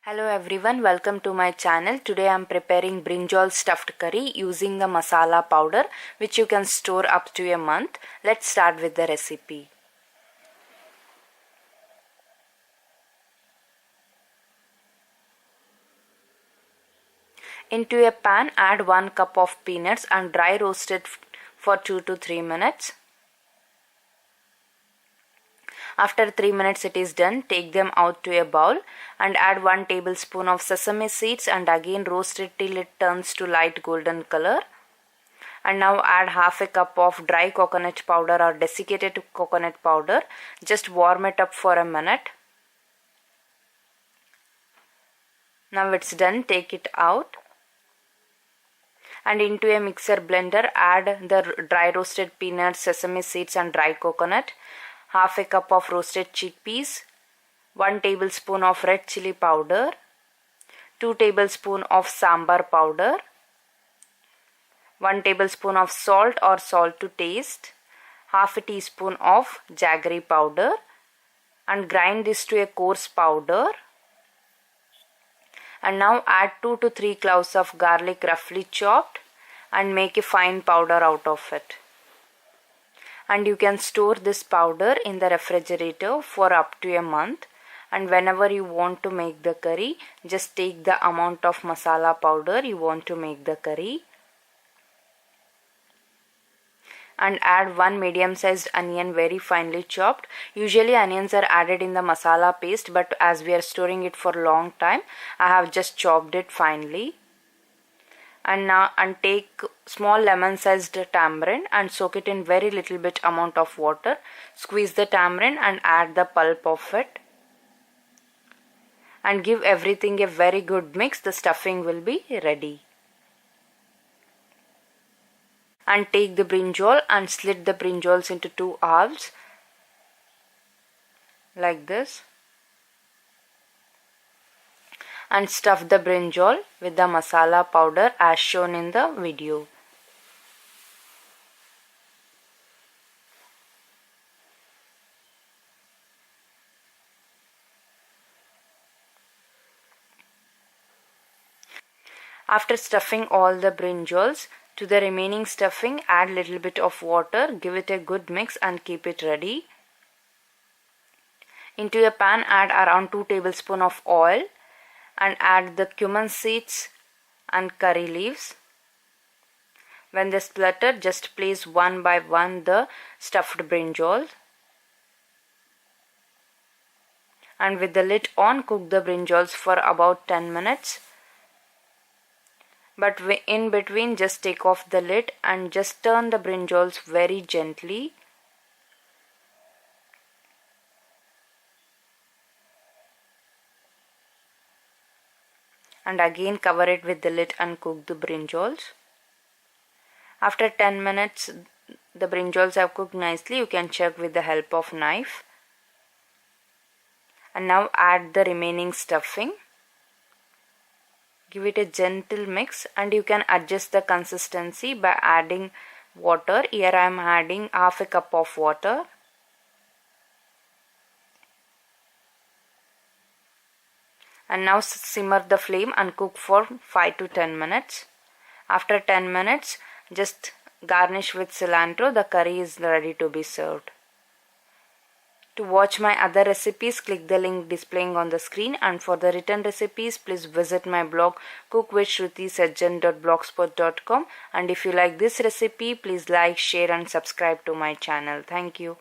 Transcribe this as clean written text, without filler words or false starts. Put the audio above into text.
Hello everyone, welcome to my channel. Today I am preparing brinjal stuffed curry using the masala powder which you can store up to a month. Let's start with the recipe. Into a pan add 1 cup of peanuts and dry roast it for 2 to 3 minutes. After 3 minutes it is done, take them out to a bowl and add 1 tablespoon of sesame seeds and again roast it till it turns to light golden color. And now add half a cup of dry coconut powder or desiccated coconut powder. Just warm it up for a minute. Now it's done, take it out. And into a mixer blender add the dry roasted peanuts, sesame seeds and dry coconut. Half a cup of roasted chickpeas, 1 tablespoon of red chili powder, 2 tablespoons of sambar powder, 1 tablespoon of salt or salt to taste, half a teaspoon of jaggery powder, and grind this to a coarse powder. And now add 2 to 3 cloves of garlic roughly chopped and make a fine powder out of it. And you can store this powder in the refrigerator for up to a month, and whenever you want to make the curry, just take the amount of masala powder you want to make the curry and add 1 medium sized onion very finely chopped. Usually onions are added in the masala paste, but as we are storing it for a long time, I have just chopped it finely. And take small lemon sized tamarind and soak it in very little bit amount of water. Squeeze the tamarind and add the pulp of it and give everything a very good mix. The stuffing will be ready. And take the brinjal and slit the brinjals into 2 halves like this. And stuff the brinjal with the masala powder as shown in the video. After stuffing all the brinjals, to the remaining stuffing add little bit of water, give it a good mix and keep it ready. Into a pan add around 2 tablespoons of oil and add the cumin seeds and curry leaves. When they splutter, just place one by one the stuffed brinjal. And with the lid on, cook the brinjals for about 10 minutes. But in between, just take off the lid and just turn the brinjals very gently. And again cover it with the lid and cook the brinjals. After 10 minutes the brinjals have cooked nicely. You can check with the help of knife. And now add the remaining stuffing. Give it a gentle mix and you can adjust the consistency by adding water. Here I am adding half a cup of water. And now simmer the flame and cook for 5 to 10 minutes. After 10 minutes, just garnish with cilantro. The curry is ready to be served. To watch my other recipes, click the link displaying on the screen, and for the written recipes, please visit my blog cookwithshruti.sajjan.blogspot.com. And if you like this recipe, please like, share and subscribe to my channel. Thank you.